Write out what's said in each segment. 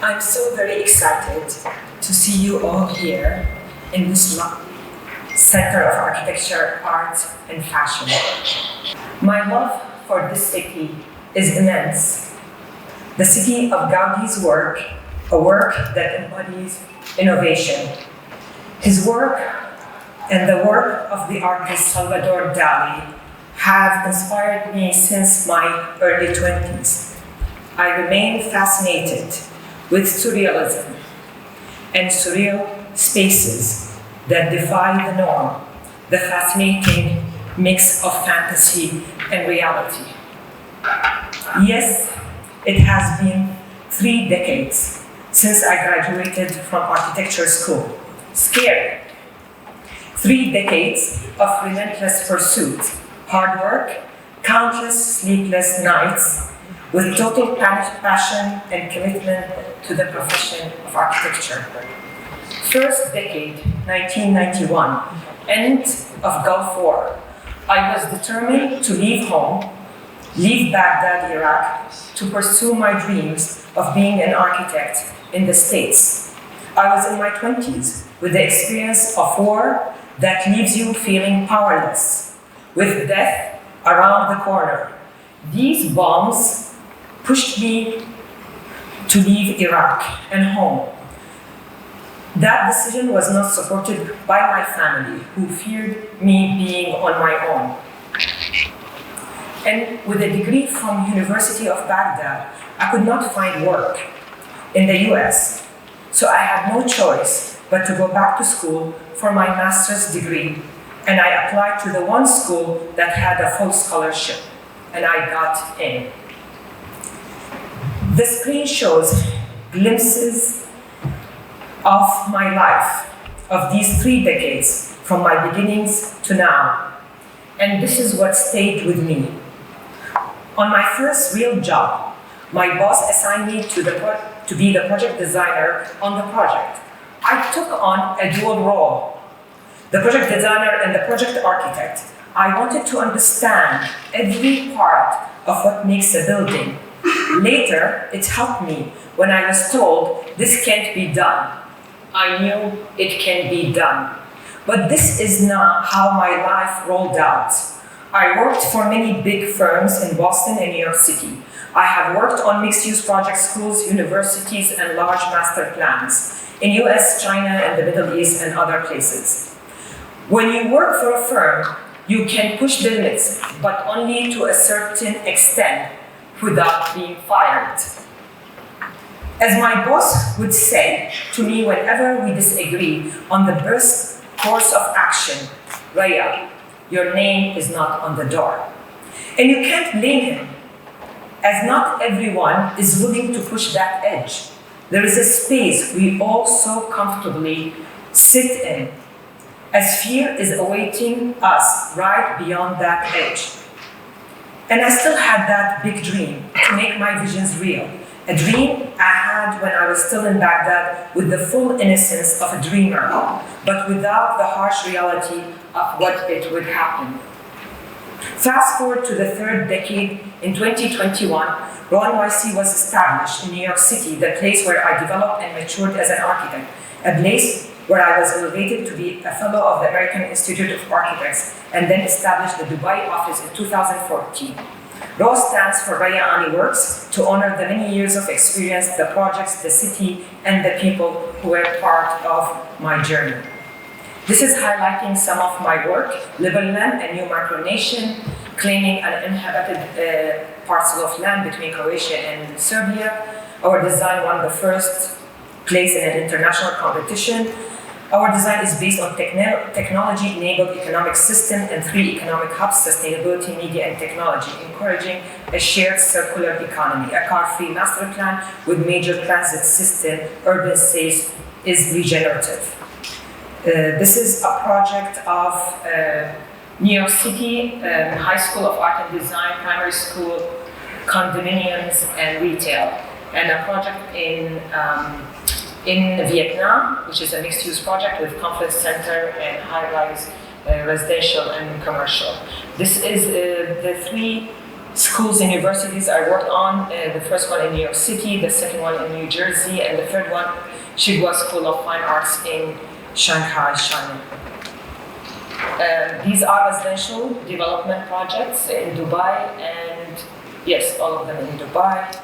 I'm so very excited to see you all here in this Center of Architecture, Art and Fashion. My love for this city is immense. The city of Gaudi's work, a work that embodies innovation. His work and the work of the artist Salvador Dali have inspired me since my early 20s. I remain fascinated with surrealism and surreal spaces that defy the norm, the fascinating mix of fantasy and reality. Yes, it has been 3 decades since I graduated from architecture school. Scary. 3 decades of relentless pursuit, hard work, countless sleepless nights, with total passion and commitment to the profession of architecture. First decade, 1991, end of Gulf War. I was determined to leave home, leave Baghdad, Iraq, to pursue my dreams of being an architect in the States. I was in my 20s with the experience of war that leaves you feeling powerless, with death around the corner. These bombs pushed me to leave Iraq and home. That decision was not supported by my family, who feared me being on my own. And with a degree from University of Baghdad, I could not find work in the US. So I had no choice but to go back to school for my master's degree. And I applied to the one school that had a full scholarship, and I got in. The screen shows glimpses of my life, of these 3 decades, from my beginnings to now. And this is what stayed with me. On my first real job, my boss assigned me to be the project designer on the project. I took on a dual role, the project designer and the project architect. I wanted to understand every part of what makes a building. Later, it helped me when I was told this can't be done. I knew it can be done. But this is not how my life rolled out. I worked for many big firms in Boston and New York City. I have worked on mixed-use project schools, universities, and large master plans in US, China, and the Middle East, and other places. When you work for a firm, you can push the limits, but only to a certain extent without being fired. As my boss would say to me whenever we disagree on the best course of action, Raya, your name is not on the door. And you can't blame him, as not everyone is willing to push that edge. There is a space we all so comfortably sit in, as fear is awaiting us right beyond that edge. And I still had that big dream to make my visions real. A dream I had when I was still in Baghdad with the full innocence of a dreamer, but without the harsh reality of what it would happen. Fast forward to the 3rd decade, in 2021, NYC was established in New York City, the place where I developed and matured as an architect, a place where I was elevated to be a fellow of the American Institute of Architects, and then established the Dubai office in 2014. RAW stands for Raya Ani Works, to honor the many years of experience, the projects, the city, and the people who were part of my journey. This is highlighting some of my work: Liberland, a new micronation, claiming an inhabited parcel of land between Croatia and Serbia. Our design won the first place in an international competition. Our design is based on technology-enabled economic system and 3 economic hubs: sustainability, media, and technology, encouraging a shared circular economy. A car-free master plan with major transit system, urban space is regenerative. This is a project of New York City High School of Art and Design, primary school, condominiums, and retail, and a project in Vietnam, which is a mixed-use project with conference center and high-rise residential and commercial. This is the 3 schools and universities I worked on. The first one in New York City, the second one in New Jersey, and the third one, Tsinghua School of Fine Arts in Shanghai, China. These are residential development projects in Dubai, and yes, all of them in Dubai.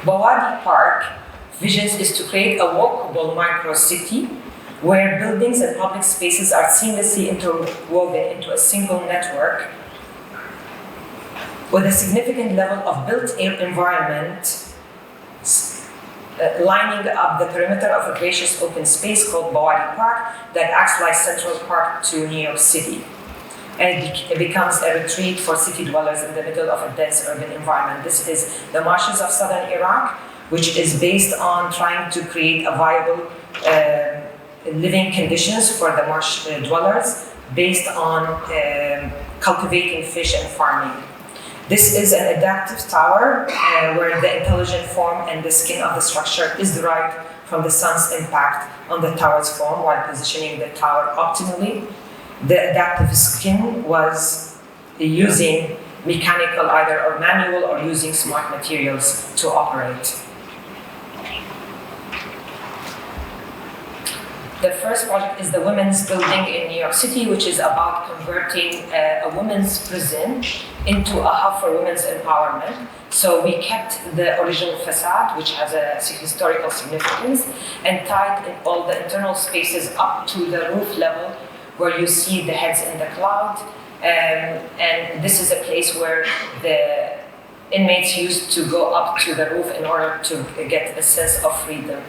Bawadi Park visions is to create a walkable micro-city where buildings and public spaces are seamlessly interwoven into a single network with a significant level of built-in environment lining up the perimeter of a gracious open space called Bawadi Park that acts like Central Park to New York City. And it becomes a retreat for city dwellers in the middle of a dense urban environment. This is the marshes of southern Iraq, which is based on trying to create a viable living conditions for the marsh dwellers based on cultivating fish and farming. This is an adaptive tower where the intelligent form and the skin of the structure is derived from the sun's impact on the tower's form while positioning the tower optimally. The adaptive skin was using mechanical either or manual or using smart materials to operate. The first project is the Women's Building in New York City, which is about converting a women's prison into a hub for women's empowerment. So we kept the original facade, which has a historical significance, and tied in all the internal spaces up to the roof level, where you see the heads in the cloud. And this is a place where the inmates used to go up to the roof in order to get a sense of freedom.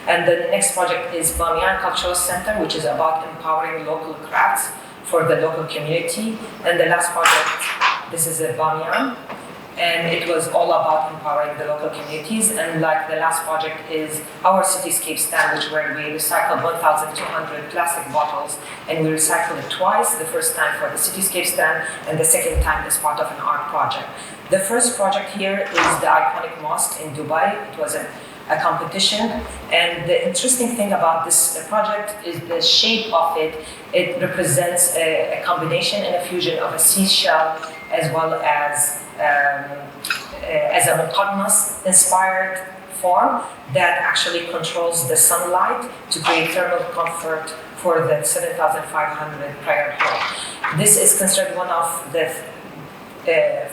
And the next project is Bamiyan Cultural Center, which is about empowering local crafts for the local community. And the last project, this is a Bamiyan, and it was all about empowering the local communities. And like the last project is our cityscape stand, where we recycled 1,200 plastic bottles, and we recycled it twice, the first time for the cityscape stand, and the second time as part of an art project. The first project here is the iconic mosque in Dubai. It was a competition, and the interesting thing about this project is the shape of it. It represents a combination and a fusion of a seashell as well as a muqarnas inspired form that actually controls the sunlight to create thermal comfort for the 7,500 prayer hall. This is considered one of the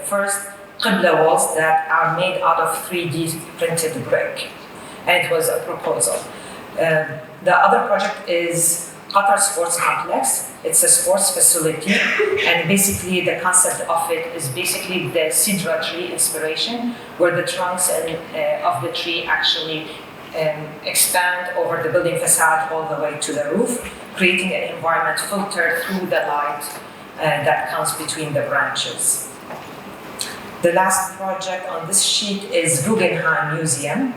first Qibla walls that are made out of 3D printed brick. And it was a proposal. The other project is Qatar Sports Complex. It's a sports facility, and basically the concept of it is basically the cedar tree inspiration, where the trunks of the tree actually expand over the building facade all the way to the roof, creating an environment filtered through the light that comes between the branches. The last project on this sheet is Guggenheim Museum,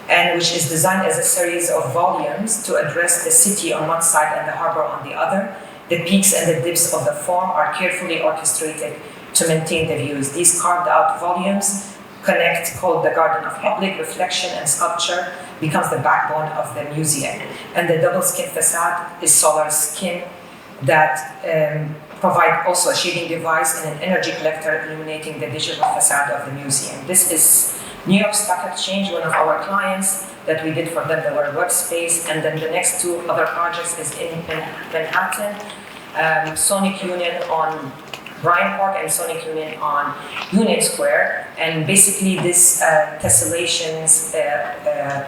and which is designed as a series of volumes to address the city on one side and the harbor on the other. The peaks and the dips of the form are carefully orchestrated to maintain the views. These carved out volumes called the Garden of Public Reflection and Sculpture, becomes the backbone of the museum. And the double skin facade is solar skin that provide also a shading device and an energy collector illuminating the digital facade of the museum. This is New York Stock Exchange, one of our clients that we did for them, the workspace. And then the next two other projects is in Manhattan, Sonic Union on Bryant Park and Sonic Union on Union Square. And basically this tessellations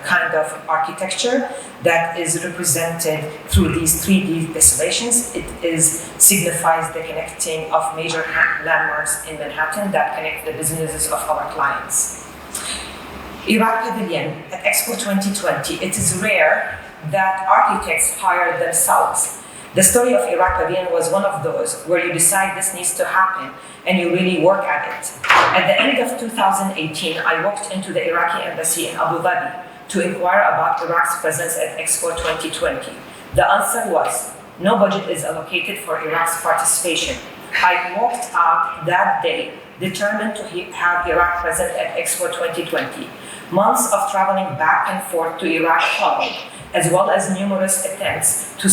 kind of architecture that is represented through these 3D tessellations. It signifies the connecting of major landmarks in Manhattan that connect the businesses of our clients. Iraq Pavilion at Expo 2020. It is rare that architects hire themselves. The story of Iraq Pavilion was one of those where you decide this needs to happen and you really work at it. At the end of 2018, I walked into the Iraqi embassy in Abu Dhabi to inquire about Iraq's presence at Expo 2020. The answer was, no budget is allocated for Iraq's participation. I walked out that day determined to have Iraq present at Expo 2020. Months of traveling back and forth to Iraq followed, as well as numerous attempts to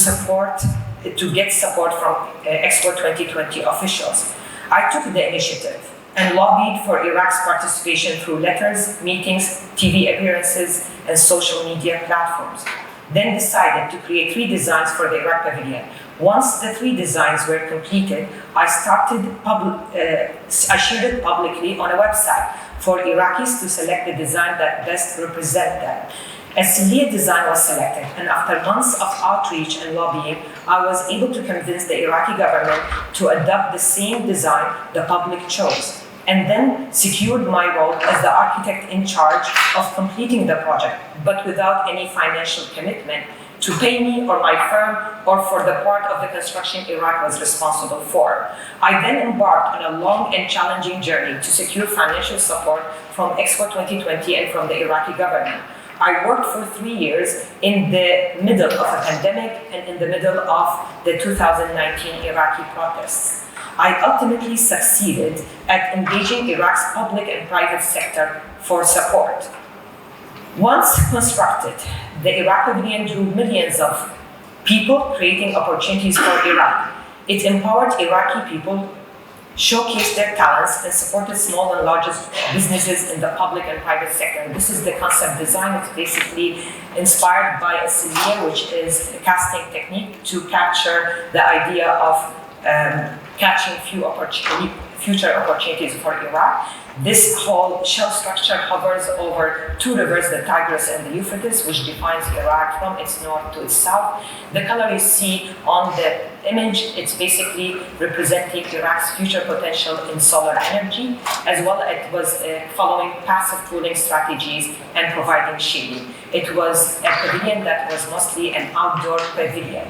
get support from Expo 2020 officials. I took the initiative and lobbied for Iraq's participation through letters, meetings, TV appearances, and social media platforms. Then decided to create 3 designs for the Iraq Pavilion. Once the 3 designs were completed, I shared it publicly on a website for Iraqis to select the design that best represent them. A Salih design was selected, and after months of outreach and lobbying, I was able to convince the Iraqi government to adopt the same design the public chose, and then secured my role as the architect in charge of completing the project, but without any financial commitment to pay me or my firm or for the part of the construction Iraq was responsible for. I then embarked on a long and challenging journey to secure financial support from Expo 2020 and from the Iraqi government. I worked for 3 years in the middle of a pandemic and in the middle of the 2019 Iraqi protests. I ultimately succeeded at engaging Iraq's public and private sector for support. Once constructed, the Iraq Pavilion drew millions of people, creating opportunities for Iraq. It empowered Iraqi people, showcased their talents, and supported small and large businesses in the public and private sector. And this is the concept design. It's basically inspired by a Salih, which is a casting technique to capture the idea of catching future opportunities for Iraq. This whole shell structure hovers over 2 rivers, the Tigris and the Euphrates, which defines Iraq from its north to its south. The color you see on the image, it's basically representing Iraq's future potential in solar energy, as well as it was following passive cooling strategies and providing shading. It was a pavilion that was mostly an outdoor pavilion.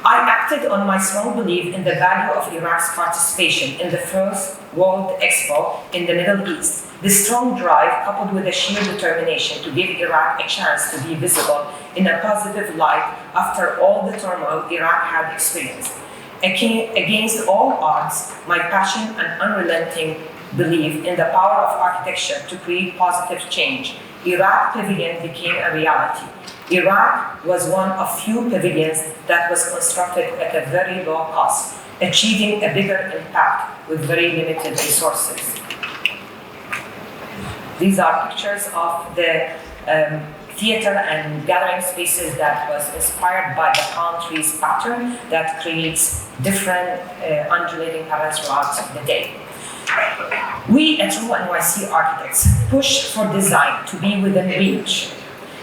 I acted on my strong belief in the value of Iraq's participation in the first World Expo in the Middle East. This strong drive, coupled with a sheer determination to give Iraq a chance to be visible in a positive light after all the turmoil Iraq had experienced. Against all odds, my passion and unrelenting belief in the power of architecture to create positive change, Iraq Pavilion became a reality. Iraq was one of few pavilions that was constructed at a very low cost, achieving a bigger impact with very limited resources. These are pictures of the theater and gathering spaces that was inspired by the palm trees pattern that creates different undulating patterns throughout the day. We at NYC Architects push for design to be within reach.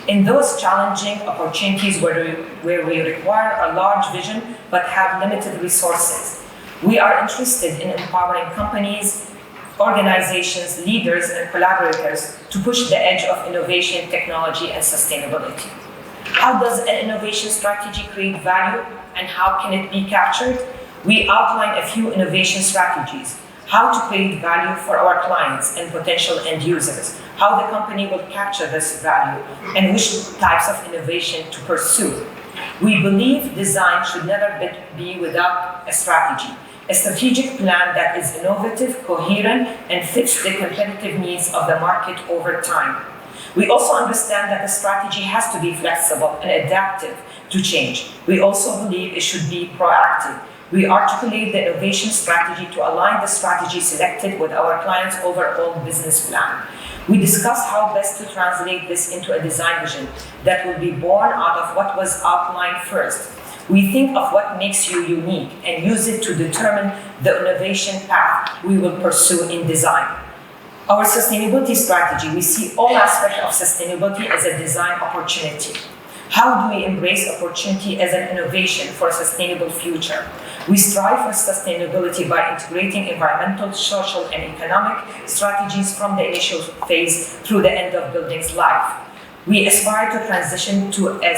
In those challenging opportunities where we require a large vision but have limited resources, we are interested in empowering companies, organizations, leaders, and collaborators to push the edge of innovation, technology, and sustainability. How does an innovation strategy create value, and how can it be captured? We outline a few innovation strategies. How to create value for our clients and potential end users, how the company will capture this value, and which types of innovation to pursue. We believe design should never be without a strategic plan that is innovative, coherent, and fits the competitive needs of the market over time. We also understand that the strategy has to be flexible and adaptive to change. We also believe it should be proactive. We articulate the innovation strategy to align the strategy selected with our clients' overall business plan. We discuss how best to translate this into a design vision that will be born out of what was outlined first. We think of what makes you unique and use it to determine the innovation path we will pursue in design. Our sustainability strategy, we see all aspects of sustainability as a design opportunity. How do we embrace opportunity as an innovation for a sustainable future? We strive for sustainability by integrating environmental, social, and economic strategies from the initial phase through the end of building's life. We aspire to transition to a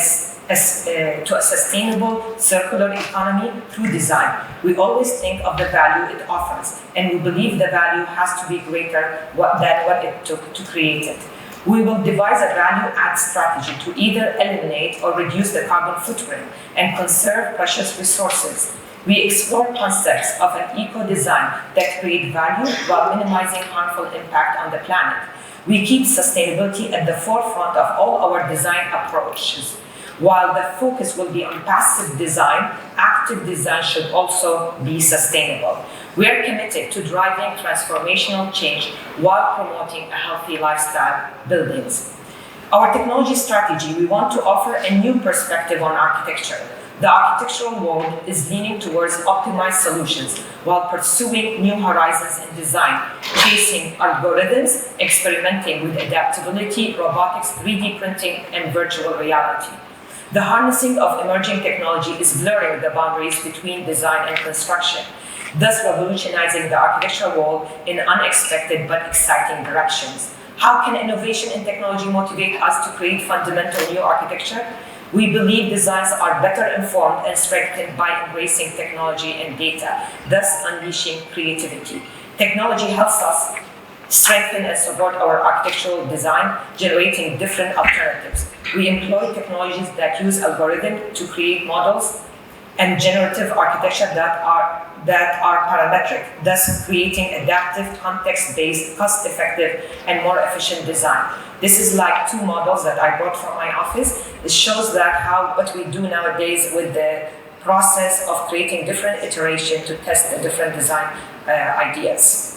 sustainable circular economy through design. We always think of the value it offers, and we believe the value has to be greater than what it took to create it. We will devise a value-add strategy to either eliminate or reduce the carbon footprint and conserve precious resources. We explore concepts of an eco-design that create value while minimizing harmful impact on the planet. We keep sustainability at the forefront of all our design approaches. While the focus will be on passive design, active design should also be sustainable. We are committed to driving transformational change while promoting a healthy lifestyle buildings. Our technology strategy, we want to offer a new perspective on architecture. The architectural world is leaning towards optimized solutions while pursuing new horizons in design, chasing algorithms, experimenting with adaptability, robotics, 3D printing, and virtual reality. The harnessing of emerging technology is blurring the boundaries between design and construction, thus revolutionizing the architectural world in unexpected but exciting directions. How can innovation in technology motivate us to create fundamental new architecture? We believe designs are better informed and strengthened by embracing technology and data, thus unleashing creativity. Technology helps us strengthen and support our architectural design, generating different alternatives. We employ technologies that use algorithms to create models and generative architecture that are parametric, thus creating adaptive, context-based, cost-effective, and more efficient design. This is like two models that I brought from my office. It shows that what we do nowadays with the process of creating different iterations to test the different design ideas.